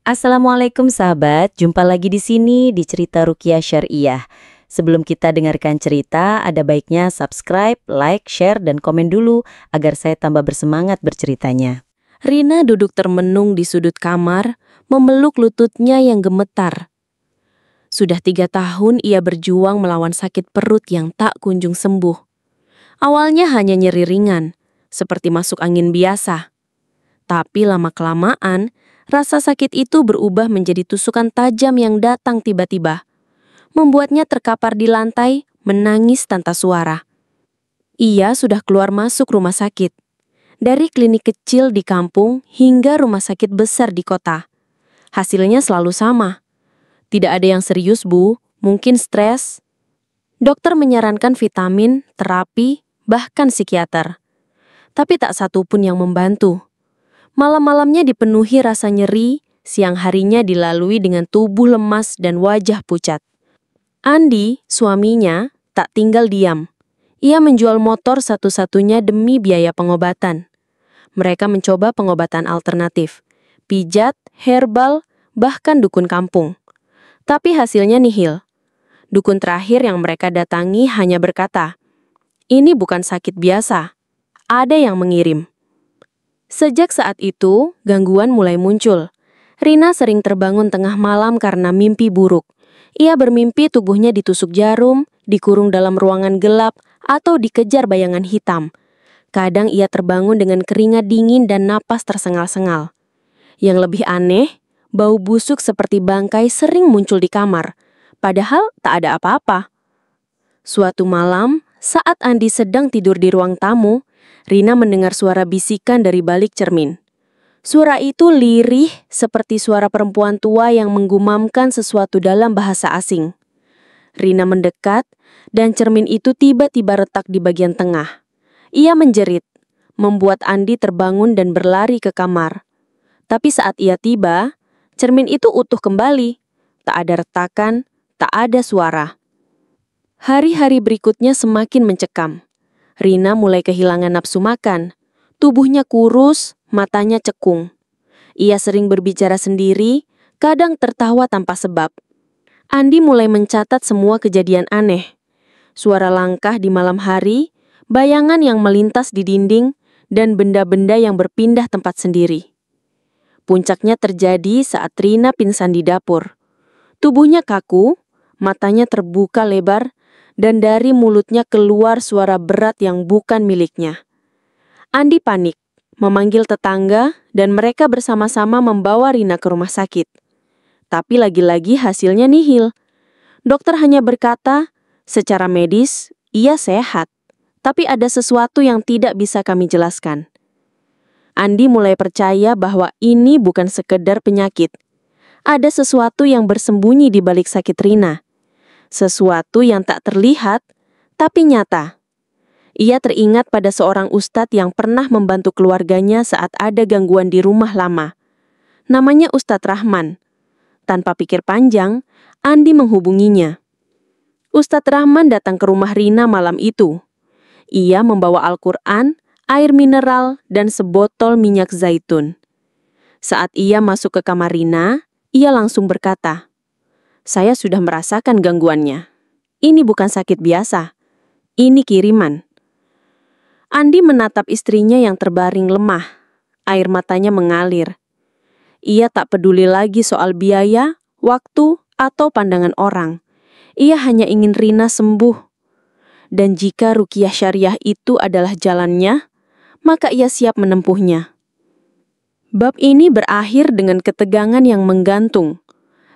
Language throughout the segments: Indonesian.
Assalamualaikum sahabat, jumpa lagi di sini di Cerita Ruqyah Syariah. Sebelum kita dengarkan cerita, ada baiknya subscribe, like, share, dan komen dulu agar saya tambah bersemangat berceritanya. Rina duduk termenung di sudut kamar, memeluk lututnya yang gemetar. Sudah 3 tahun ia berjuang melawan sakit perut yang tak kunjung sembuh. Awalnya hanya nyeri ringan, seperti masuk angin biasa. Tapi lama-kelamaan, rasa sakit itu berubah menjadi tusukan tajam yang datang tiba-tiba. Membuatnya terkapar di lantai, menangis tanpa suara. Ia sudah keluar masuk rumah sakit. Dari klinik kecil di kampung hingga rumah sakit besar di kota. Hasilnya selalu sama. Tidak ada yang serius, Bu. Mungkin stres. Dokter menyarankan vitamin, terapi, bahkan psikiater. Tapi tak satu pun yang membantu. Malam-malamnya dipenuhi rasa nyeri, siang harinya dilalui dengan tubuh lemas dan wajah pucat. Andi, suaminya, tak tinggal diam. Ia menjual motor satu-satunya demi biaya pengobatan. Mereka mencoba pengobatan alternatif, pijat, herbal, bahkan dukun kampung. Tapi hasilnya nihil. Dukun terakhir yang mereka datangi hanya berkata, "Ini bukan sakit biasa, ada yang mengirim." Sejak saat itu, gangguan mulai muncul. Rina sering terbangun tengah malam karena mimpi buruk. Ia bermimpi tubuhnya ditusuk jarum, dikurung dalam ruangan gelap, atau dikejar bayangan hitam. Kadang ia terbangun dengan keringat dingin dan napas tersengal-sengal. Yang lebih aneh, bau busuk seperti bangkai sering muncul di kamar, padahal tak ada apa-apa. Suatu malam, saat Andi sedang tidur di ruang tamu, Rina mendengar suara bisikan dari balik cermin. Suara itu lirih seperti suara perempuan tua yang menggumamkan sesuatu dalam bahasa asing. Rina mendekat, dan cermin itu tiba-tiba retak di bagian tengah. Ia menjerit, membuat Andi terbangun dan berlari ke kamar. Tapi saat ia tiba, cermin itu utuh kembali. Tak ada retakan, tak ada suara. Hari-hari berikutnya semakin mencekam. Rina mulai kehilangan nafsu makan. Tubuhnya kurus, matanya cekung. Ia sering berbicara sendiri, kadang tertawa tanpa sebab. Andi mulai mencatat semua kejadian aneh. Suara langkah di malam hari, bayangan yang melintas di dinding, dan benda-benda yang berpindah tempat sendiri. Puncaknya terjadi saat Rina pingsan di dapur. Tubuhnya kaku, matanya terbuka lebar, dan dari mulutnya keluar suara berat yang bukan miliknya. Andi panik, memanggil tetangga, dan mereka bersama-sama membawa Rina ke rumah sakit. Tapi lagi-lagi hasilnya nihil. Dokter hanya berkata, secara medis, ia sehat, tapi ada sesuatu yang tidak bisa kami jelaskan. Andi mulai percaya bahwa ini bukan sekedar penyakit. Ada sesuatu yang bersembunyi di balik sakit Rina. Sesuatu yang tak terlihat, tapi nyata. Ia teringat pada seorang ustadz yang pernah membantu keluarganya saat ada gangguan di rumah lama. Namanya Ustadz Rahman. Tanpa pikir panjang, Andi menghubunginya. Ustadz Rahman datang ke rumah Rina malam itu. Ia membawa Al-Quran, air mineral, dan sebotol minyak zaitun. Saat ia masuk ke kamar Rina, ia langsung berkata, "Saya sudah merasakan gangguannya. Ini bukan sakit biasa. Ini kiriman." Andi menatap istrinya yang terbaring lemah. Air matanya mengalir. Ia tak peduli lagi soal biaya, waktu, atau pandangan orang. Ia hanya ingin Rina sembuh. Dan jika Ruqyah Syariah itu adalah jalannya, maka ia siap menempuhnya. Bab ini berakhir dengan ketegangan yang menggantung.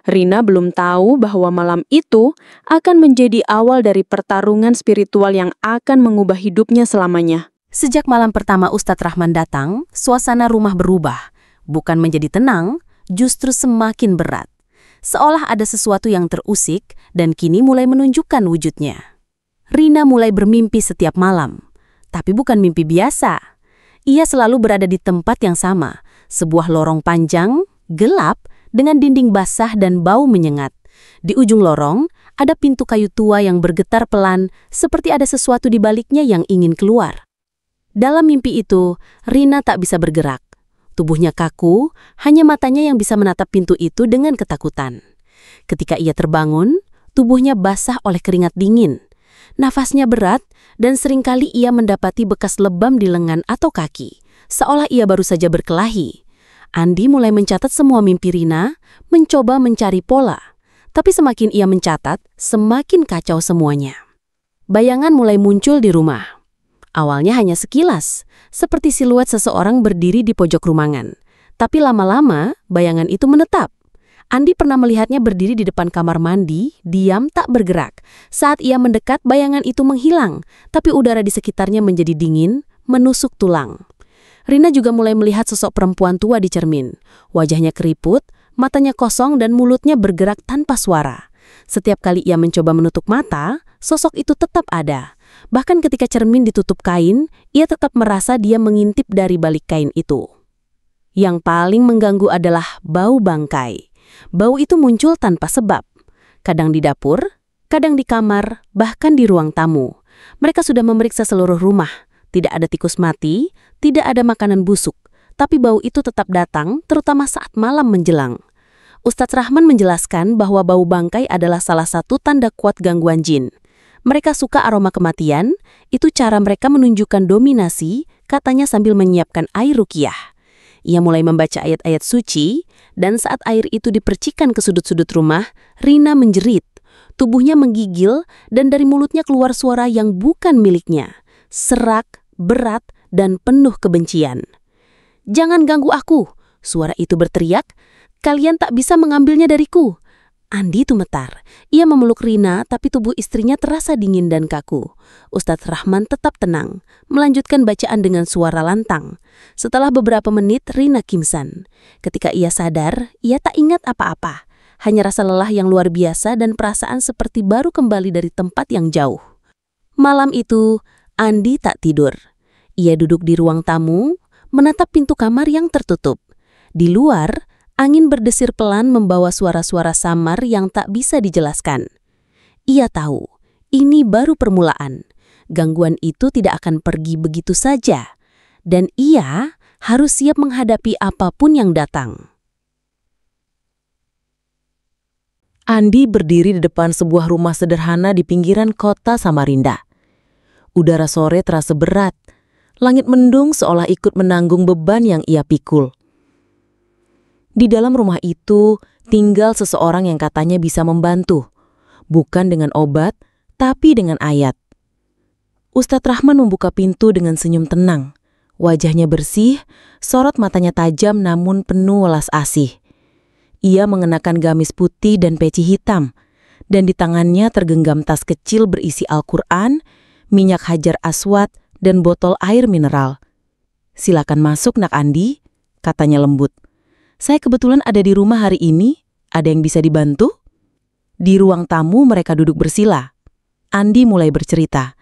Rina belum tahu bahwa malam itu akan menjadi awal dari pertarungan spiritual yang akan mengubah hidupnya selamanya. Sejak malam pertama Ustadz Rahman datang, suasana rumah berubah. Bukan menjadi tenang, justru semakin berat. Seolah ada sesuatu yang terusik dan kini mulai menunjukkan wujudnya. Rina mulai bermimpi setiap malam. Tapi bukan mimpi biasa. Ia selalu berada di tempat yang sama. Sebuah lorong panjang, gelap, dengan dinding basah dan bau menyengat. Di ujung lorong, ada pintu kayu tua yang bergetar pelan, seperti ada sesuatu di baliknya yang ingin keluar. Dalam mimpi itu, Rina tak bisa bergerak. Tubuhnya kaku, hanya matanya yang bisa menatap pintu itu dengan ketakutan. Ketika ia terbangun, tubuhnya basah oleh keringat dingin. Nafasnya berat dan seringkali ia mendapati bekas lebam di lengan atau kaki, seolah ia baru saja berkelahi. Andi mulai mencatat semua mimpi Rina, mencoba mencari pola. Tapi semakin ia mencatat, semakin kacau semuanya. Bayangan mulai muncul di rumah. Awalnya hanya sekilas, seperti siluet seseorang berdiri di pojok ruangan. Tapi lama-lama, bayangan itu menetap. Andi pernah melihatnya berdiri di depan kamar mandi, diam tak bergerak. Saat ia mendekat, bayangan itu menghilang, tapi udara di sekitarnya menjadi dingin, menusuk tulang. Rina juga mulai melihat sosok perempuan tua di cermin. Wajahnya keriput, matanya kosong dan mulutnya bergerak tanpa suara. Setiap kali ia mencoba menutup mata, sosok itu tetap ada. Bahkan ketika cermin ditutup kain, ia tetap merasa dia mengintip dari balik kain itu. Yang paling mengganggu adalah bau bangkai. Bau itu muncul tanpa sebab. Kadang di dapur, kadang di kamar, bahkan di ruang tamu. Mereka sudah memeriksa seluruh rumah. Tidak ada tikus mati, tidak ada makanan busuk. Tapi bau itu tetap datang, terutama saat malam menjelang. Ustadz Rahman menjelaskan bahwa bau bangkai adalah salah satu tanda kuat gangguan jin. Mereka suka aroma kematian, itu cara mereka menunjukkan dominasi, katanya sambil menyiapkan air ruqyah. Ia mulai membaca ayat-ayat suci, dan saat air itu dipercikan ke sudut-sudut rumah, Rina menjerit. Tubuhnya menggigil, dan dari mulutnya keluar suara yang bukan miliknya. Serak, berat, dan penuh kebencian. "Jangan ganggu aku!" Suara itu berteriak. "Kalian tak bisa mengambilnya dariku." Andi gemetar. Ia memeluk Rina, tapi tubuh istrinya terasa dingin dan kaku. Ustadz Rahman tetap tenang, melanjutkan bacaan dengan suara lantang. Setelah beberapa menit, Rina pingsan. Ketika ia sadar, ia tak ingat apa-apa. Hanya rasa lelah yang luar biasa dan perasaan seperti baru kembali dari tempat yang jauh. Malam itu, Andi tak tidur. Ia duduk di ruang tamu, menatap pintu kamar yang tertutup. Di luar, angin berdesir pelan membawa suara-suara samar yang tak bisa dijelaskan. Ia tahu, ini baru permulaan. Gangguan itu tidak akan pergi begitu saja. Dan ia harus siap menghadapi apapun yang datang. Andi berdiri di depan sebuah rumah sederhana di pinggiran kota Samarinda. Udara sore terasa berat. Langit mendung seolah ikut menanggung beban yang ia pikul. Di dalam rumah itu tinggal seseorang yang katanya bisa membantu, bukan dengan obat, tapi dengan ayat. Ustadz Rahman membuka pintu dengan senyum tenang. Wajahnya bersih, sorot matanya tajam namun penuh welas asih. Ia mengenakan gamis putih dan peci hitam, dan di tangannya tergenggam tas kecil berisi Al-Quran, minyak hajar aswad, dan botol air mineral. "Silakan masuk, Nak Andi," katanya lembut. "Saya kebetulan ada di rumah hari ini. Ada yang bisa dibantu?" Di ruang tamu mereka duduk bersila. Andi mulai bercerita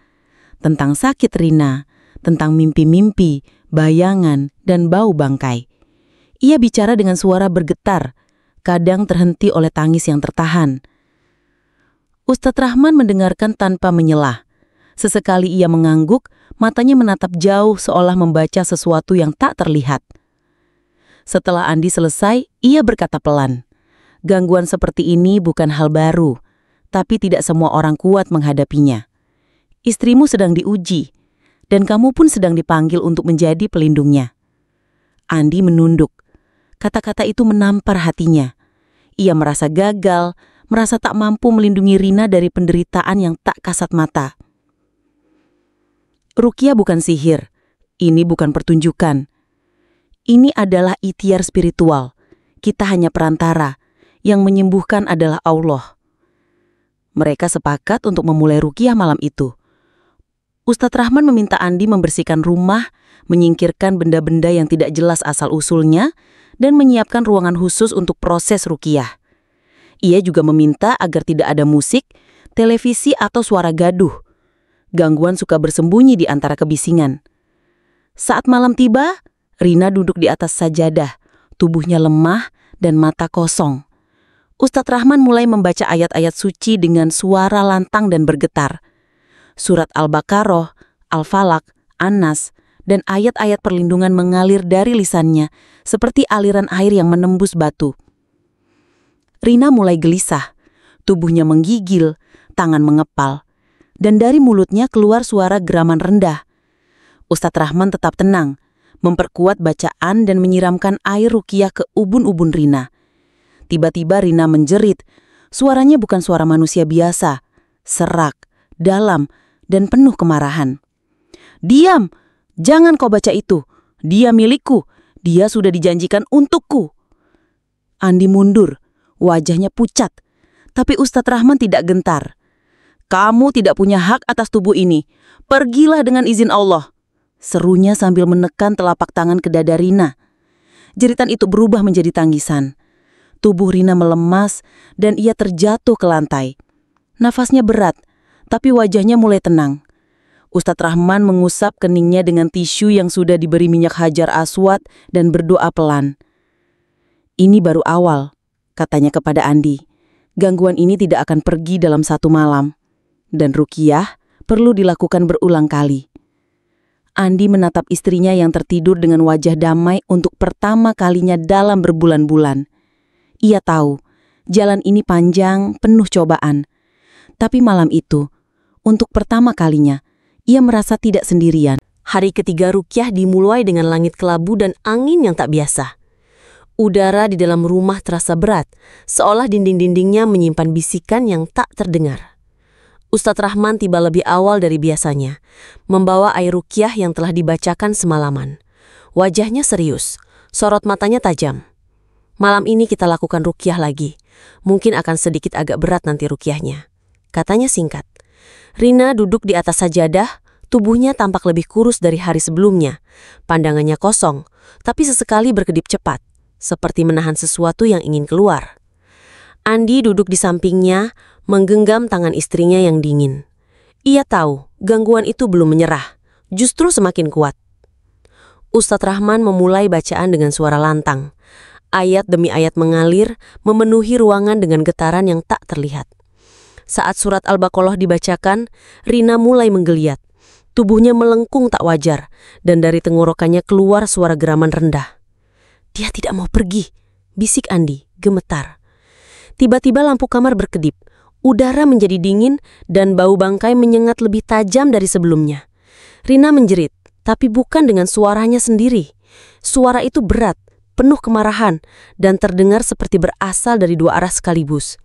tentang sakit Rina, tentang mimpi-mimpi, bayangan, dan bau bangkai. Ia bicara dengan suara bergetar, kadang terhenti oleh tangis yang tertahan. Ustadz Rahman mendengarkan tanpa menyelah. Sesekali ia mengangguk, matanya menatap jauh seolah membaca sesuatu yang tak terlihat. Setelah Andi selesai, ia berkata pelan, "Gangguan seperti ini bukan hal baru, tapi tidak semua orang kuat menghadapinya. Istrimu sedang diuji, dan kamu pun sedang dipanggil untuk menjadi pelindungnya." Andi menunduk. Kata-kata itu menampar hatinya. Ia merasa gagal, merasa tak mampu melindungi Rina dari penderitaan yang tak kasat mata. Ruqyah bukan sihir, ini bukan pertunjukan. Ini adalah ikhtiar spiritual. Kita hanya perantara, yang menyembuhkan adalah Allah. Mereka sepakat untuk memulai ruqyah malam itu. Ustadz Rahman meminta Andi membersihkan rumah, menyingkirkan benda-benda yang tidak jelas asal-usulnya, dan menyiapkan ruangan khusus untuk proses ruqyah. Ia juga meminta agar tidak ada musik, televisi atau suara gaduh. Gangguan suka bersembunyi di antara kebisingan. Saat malam tiba, Rina duduk di atas sajadah, tubuhnya lemah dan mata kosong. Ustadz Rahman mulai membaca ayat-ayat suci dengan suara lantang dan bergetar. Surat Al-Baqarah, Al-Falaq, An-Nas, dan ayat-ayat perlindungan mengalir dari lisannya seperti aliran air yang menembus batu. Rina mulai gelisah, tubuhnya menggigil, tangan mengepal, dan dari mulutnya keluar suara geraman rendah. Ustadz Rahman tetap tenang, memperkuat bacaan dan menyiramkan air ruqyah ke ubun-ubun Rina. Tiba-tiba Rina menjerit. Suaranya bukan suara manusia biasa, serak, dalam, dan penuh kemarahan. "Diam! Jangan kau baca itu. Dia milikku. Dia sudah dijanjikan untukku." Andi mundur, wajahnya pucat. Tapi Ustadz Rahman tidak gentar. "Kamu tidak punya hak atas tubuh ini. Pergilah dengan izin Allah," serunya sambil menekan telapak tangan ke dada Rina. Jeritan itu berubah menjadi tangisan. Tubuh Rina melemas dan ia terjatuh ke lantai. Nafasnya berat, tapi wajahnya mulai tenang. Ustadz Rahman mengusap keningnya dengan tisu yang sudah diberi minyak hajar aswad dan berdoa pelan. "Ini baru awal," katanya kepada Andi. "Gangguan ini tidak akan pergi dalam satu malam. Dan ruqyah perlu dilakukan berulang kali." Andi menatap istrinya yang tertidur dengan wajah damai untuk pertama kalinya dalam berbulan-bulan. Ia tahu, jalan ini panjang, penuh cobaan. Tapi malam itu, untuk pertama kalinya, ia merasa tidak sendirian. Hari ketiga ruqyah dimulai dengan langit kelabu dan angin yang tak biasa. Udara di dalam rumah terasa berat, seolah dinding-dindingnya menyimpan bisikan yang tak terdengar. Ustadz Rahman tiba lebih awal dari biasanya, membawa air ruqyah yang telah dibacakan semalaman. Wajahnya serius, sorot matanya tajam. "Malam ini kita lakukan ruqyah lagi. Mungkin akan sedikit agak berat nanti ruqyahnya," katanya singkat. Rina duduk di atas sajadah, tubuhnya tampak lebih kurus dari hari sebelumnya. Pandangannya kosong, tapi sesekali berkedip cepat, seperti menahan sesuatu yang ingin keluar. Andi duduk di sampingnya, menggenggam tangan istrinya yang dingin. Ia tahu gangguan itu belum menyerah, justru semakin kuat. Ustadz Rahman memulai bacaan dengan suara lantang. Ayat demi ayat mengalir, memenuhi ruangan dengan getaran yang tak terlihat. Saat surat Al-Baqarah dibacakan, Rina mulai menggeliat. Tubuhnya melengkung tak wajar, dan dari tenggorokannya keluar suara geraman rendah. "Dia tidak mau pergi," bisik Andi, gemetar. Tiba-tiba lampu kamar berkedip, udara menjadi dingin, dan bau bangkai menyengat lebih tajam dari sebelumnya. Rina menjerit, tapi bukan dengan suaranya sendiri. Suara itu berat, penuh kemarahan, dan terdengar seperti berasal dari dua arah sekaligus.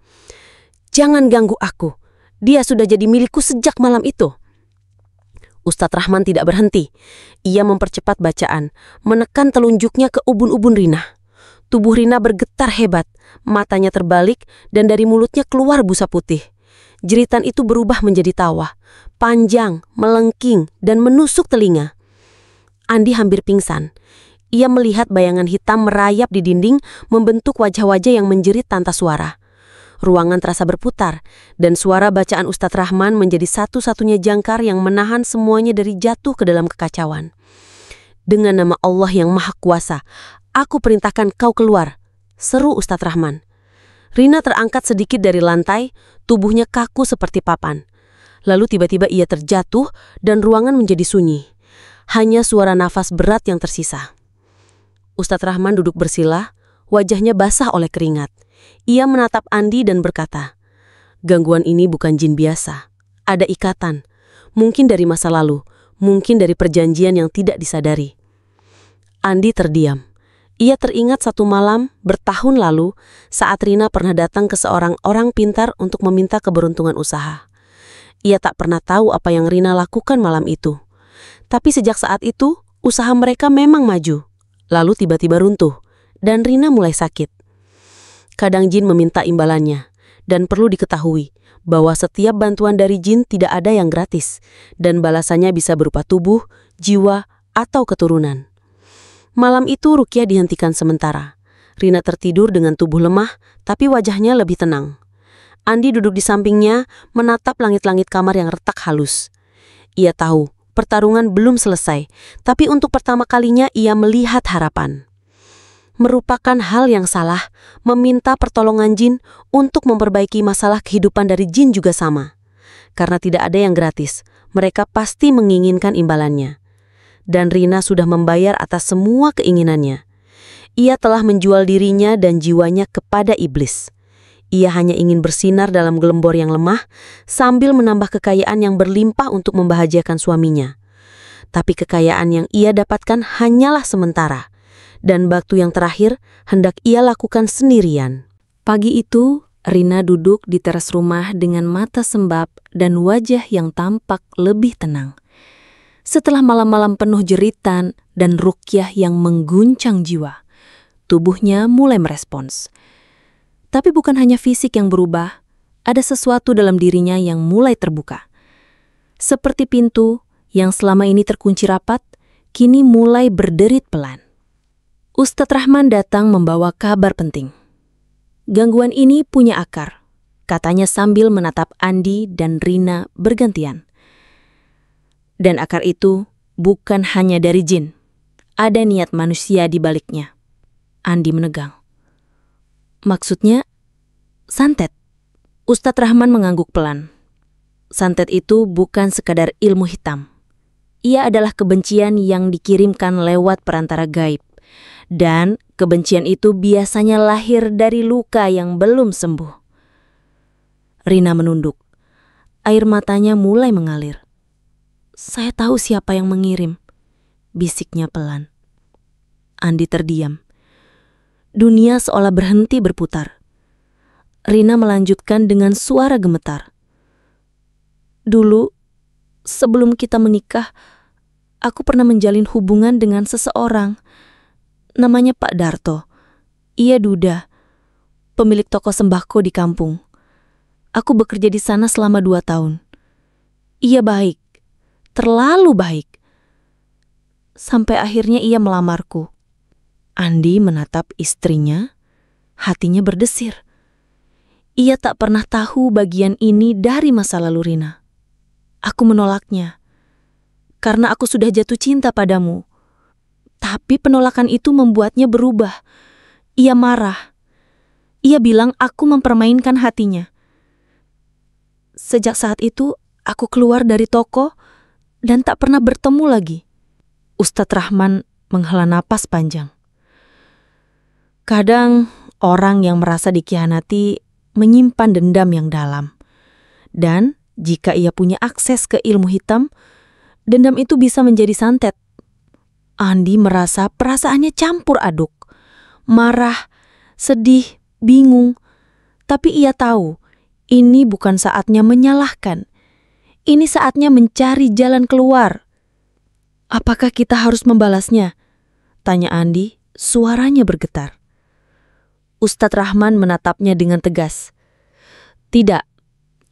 "Jangan ganggu aku. Dia sudah jadi milikku sejak malam itu." Ustadz Rahman tidak berhenti. Ia mempercepat bacaan, menekan telunjuknya ke ubun-ubun Rina. Tubuh Rina bergetar hebat, matanya terbalik, dan dari mulutnya keluar busa putih. Jeritan itu berubah menjadi tawa, panjang, melengking, dan menusuk telinga. Andi hampir pingsan. Ia melihat bayangan hitam merayap di dinding, membentuk wajah-wajah yang menjerit tanpa suara. Ruangan terasa berputar, dan suara bacaan Ustadz Rahman menjadi satu-satunya jangkar yang menahan semuanya dari jatuh ke dalam kekacauan. "Dengan nama Allah yang Maha Kuasa, aku perintahkan kau keluar," seru Ustadz Rahman. Rina terangkat sedikit dari lantai, tubuhnya kaku seperti papan. Lalu tiba-tiba ia terjatuh, dan ruangan menjadi sunyi. Hanya suara nafas berat yang tersisa. Ustadz Rahman duduk bersila, wajahnya basah oleh keringat. Ia menatap Andi dan berkata, "Gangguan ini bukan jin biasa. Ada ikatan. Mungkin dari masa lalu, mungkin dari perjanjian yang tidak disadari." Andi terdiam. Ia teringat satu malam bertahun lalu saat Rina pernah datang ke seorang orang pintar untuk meminta keberuntungan usaha. Ia tak pernah tahu apa yang Rina lakukan malam itu. Tapi sejak saat itu, usaha mereka memang maju. Lalu tiba-tiba runtuh, dan Rina mulai sakit. Kadang jin meminta imbalannya, dan perlu diketahui bahwa setiap bantuan dari jin tidak ada yang gratis, dan balasannya bisa berupa tubuh, jiwa, atau keturunan. Malam itu ruqyah dihentikan sementara. Rina tertidur dengan tubuh lemah, tapi wajahnya lebih tenang. Andi duduk di sampingnya, menatap langit-langit kamar yang retak halus. Ia tahu pertarungan belum selesai, tapi untuk pertama kalinya ia melihat harapan. Merupakan hal yang salah, meminta pertolongan jin untuk memperbaiki masalah kehidupan dari jin juga sama. Karena tidak ada yang gratis, mereka pasti menginginkan imbalannya. dan Rina sudah membayar atas semua keinginannya. Ia telah menjual dirinya dan jiwanya kepada iblis. Ia hanya ingin bersinar dalam gelembor yang lemah sambil menambah kekayaan yang berlimpah untuk membahagiakan suaminya. Tapi kekayaan yang ia dapatkan hanyalah sementara, dan waktu yang terakhir hendak ia lakukan sendirian. Pagi itu, Rina duduk di teras rumah dengan mata sembab dan wajah yang tampak lebih tenang. Setelah malam-malam penuh jeritan dan ruqyah yang mengguncang jiwa, tubuhnya mulai merespons. Tapi bukan hanya fisik yang berubah, ada sesuatu dalam dirinya yang mulai terbuka. Seperti pintu yang selama ini terkunci rapat, kini mulai berderit pelan. Ustadz Rahman datang membawa kabar penting. Gangguan ini punya akar, katanya sambil menatap Andi dan Rina bergantian. Dan akar itu bukan hanya dari jin, ada niat manusia di baliknya. Andi menegang. Maksudnya, santet. Ustadz Rahman mengangguk pelan. Santet itu bukan sekadar ilmu hitam. Ia adalah kebencian yang dikirimkan lewat perantara gaib. Dan kebencian itu biasanya lahir dari luka yang belum sembuh. Rina menunduk. Air matanya mulai mengalir. Saya tahu siapa yang mengirim, bisiknya pelan. Andi terdiam. Dunia seolah berhenti berputar. Rina melanjutkan dengan suara gemetar. Dulu, sebelum kita menikah, aku pernah menjalin hubungan dengan seseorang. Namanya Pak Darto. Ia duda, pemilik toko sembako di kampung. Aku bekerja di sana selama 2 tahun. Ia baik, terlalu baik. Sampai akhirnya ia melamarku. Andi menatap istrinya, hatinya berdesir. Ia tak pernah tahu bagian ini dari masa lalu Rina. Aku menolaknya, karena aku sudah jatuh cinta padamu. Tapi penolakan itu membuatnya berubah. Ia marah. Ia bilang aku mempermainkan hatinya. Sejak saat itu, aku keluar dari toko dan tak pernah bertemu lagi. Ustadz Rahman menghela napas panjang. Kadang orang yang merasa dikhianati menyimpan dendam yang dalam. Dan jika ia punya akses ke ilmu hitam, dendam itu bisa menjadi santet. Andi merasa perasaannya campur aduk. Marah, sedih, bingung. Tapi ia tahu, ini bukan saatnya menyalahkan. Ini saatnya mencari jalan keluar. Apakah kita harus membalasnya? Tanya Andi, suaranya bergetar. Ustadz Rahman menatapnya dengan tegas. Tidak,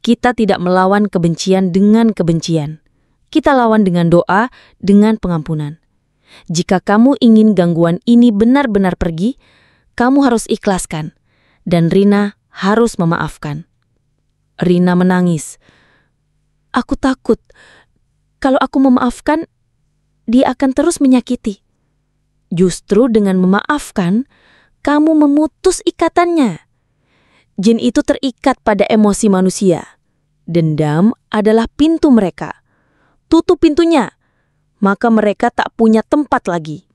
kita tidak melawan kebencian dengan kebencian. Kita lawan dengan doa, dengan pengampunan. Jika kamu ingin gangguan ini benar-benar pergi, kamu harus ikhlaskan. Dan Rina harus memaafkan. Rina menangis. Aku takut, kalau aku memaafkan, dia akan terus menyakiti. Justru dengan memaafkan, kamu memutus ikatannya. Jin itu terikat pada emosi manusia. Dendam adalah pintu mereka. Tutup pintunya, maka mereka tak punya tempat lagi.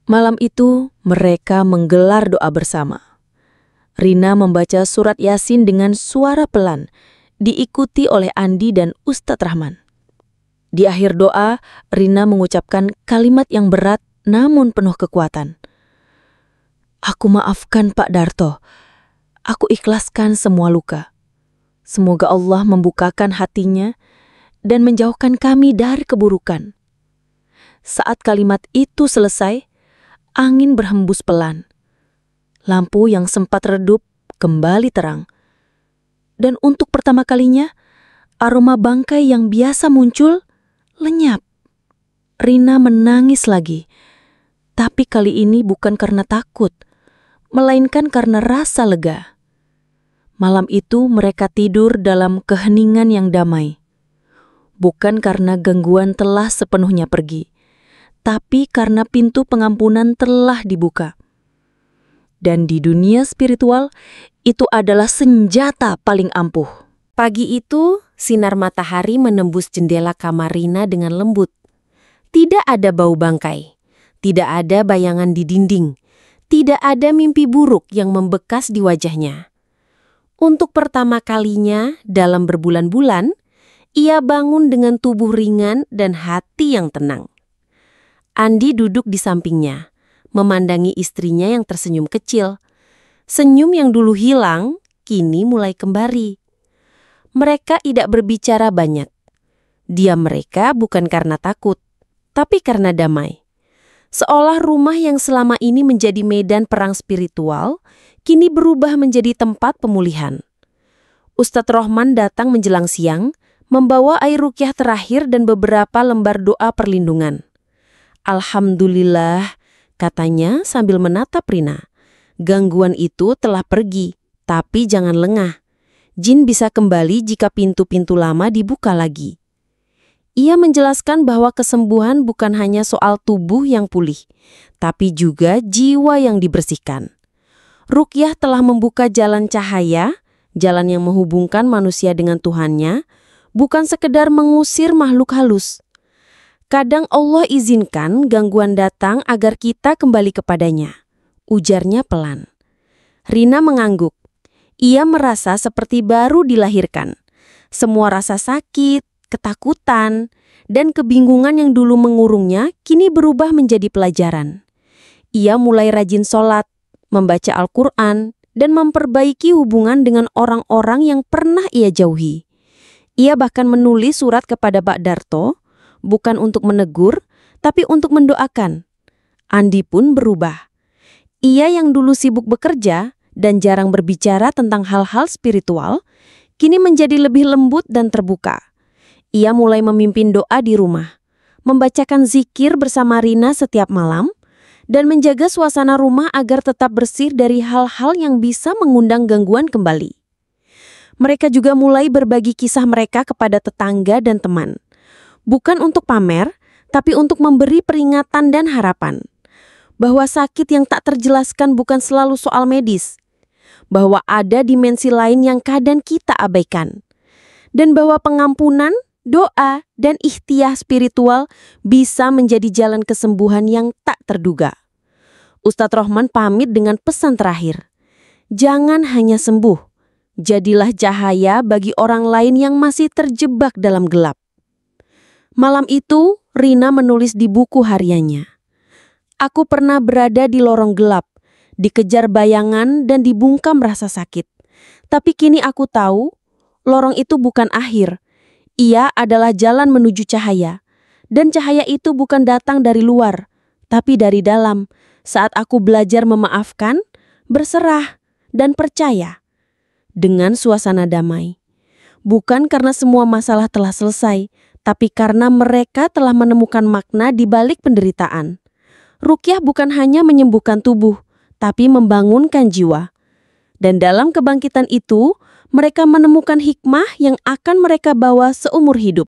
Malam itu, mereka menggelar doa bersama. Rina membaca surat Yasin dengan suara pelan, diikuti oleh Andi dan Ustadz Rahman. Di akhir doa, Rina mengucapkan kalimat yang berat namun penuh kekuatan. Aku maafkan Pak Darto. Aku ikhlaskan semua luka. Semoga Allah membukakan hatinya dan menjauhkan kami dari keburukan. Saat kalimat itu selesai, angin berhembus pelan. Lampu yang sempat redup kembali terang. Dan untuk pertama kalinya, aroma bangkai yang biasa muncul lenyap. Rina menangis lagi. Tapi kali ini bukan karena takut, melainkan karena rasa lega. Malam itu mereka tidur dalam keheningan yang damai. Bukan karena gangguan telah sepenuhnya pergi, tapi karena pintu pengampunan telah dibuka. Dan di dunia spiritual, itu adalah senjata paling ampuh. Pagi itu, sinar matahari menembus jendela kamar Rina dengan lembut. Tidak ada bau bangkai, tidak ada bayangan di dinding, tidak ada mimpi buruk yang membekas di wajahnya. Untuk pertama kalinya dalam berbulan-bulan, ia bangun dengan tubuh ringan dan hati yang tenang. Andi duduk di sampingnya, memandangi istrinya yang tersenyum kecil. Senyum yang dulu hilang, kini mulai kembali. Mereka tidak berbicara banyak. Diam mereka bukan karena takut, tapi karena damai. Seolah rumah yang selama ini menjadi medan perang spiritual, kini berubah menjadi tempat pemulihan. Ustadz Rohman datang menjelang siang, membawa air ruqyah terakhir dan beberapa lembar doa perlindungan. Alhamdulillah, katanya sambil menatap Rina. Gangguan itu telah pergi, tapi jangan lengah. Jin bisa kembali jika pintu-pintu lama dibuka lagi. Ia menjelaskan bahwa kesembuhan bukan hanya soal tubuh yang pulih, tapi juga jiwa yang dibersihkan. Ruqyah telah membuka jalan cahaya, jalan yang menghubungkan manusia dengan Tuhannya, bukan sekedar mengusir makhluk halus. Kadang Allah izinkan gangguan datang agar kita kembali kepadanya, ujarnya pelan. Rina mengangguk. Ia merasa seperti baru dilahirkan. Semua rasa sakit, ketakutan, dan kebingungan yang dulu mengurungnya kini berubah menjadi pelajaran. Ia mulai rajin sholat, membaca Al-Quran, dan memperbaiki hubungan dengan orang-orang yang pernah ia jauhi. Ia bahkan menulis surat kepada Pak Darto, bukan untuk menegur, tapi untuk mendoakan. Andi pun berubah. Ia yang dulu sibuk bekerja dan jarang berbicara tentang hal-hal spiritual, kini menjadi lebih lembut dan terbuka. Ia mulai memimpin doa di rumah, membacakan zikir bersama Rina setiap malam, dan menjaga suasana rumah agar tetap bersih dari hal-hal yang bisa mengundang gangguan kembali. Mereka juga mulai berbagi kisah mereka kepada tetangga dan teman. Bukan untuk pamer, tapi untuk memberi peringatan dan harapan. Bahwa sakit yang tak terjelaskan bukan selalu soal medis. Bahwa ada dimensi lain yang kadang kita abaikan. Dan bahwa pengampunan, doa, dan ikhtiar spiritual bisa menjadi jalan kesembuhan yang tak terduga. Ustadz Rohman pamit dengan pesan terakhir. Jangan hanya sembuh, jadilah cahaya bagi orang lain yang masih terjebak dalam gelap. Malam itu, Rina menulis di buku hariannya. Aku pernah berada di lorong gelap, dikejar bayangan dan dibungkam rasa sakit. Tapi kini aku tahu, lorong itu bukan akhir. Ia adalah jalan menuju cahaya. Dan cahaya itu bukan datang dari luar, tapi dari dalam. Saat aku belajar memaafkan, berserah, dan percaya. Dengan suasana damai. Bukan karena semua masalah telah selesai, tapi karena mereka telah menemukan makna di balik penderitaan. Ruqyah bukan hanya menyembuhkan tubuh, tapi membangunkan jiwa. Dan dalam kebangkitan itu, mereka menemukan hikmah yang akan mereka bawa seumur hidup.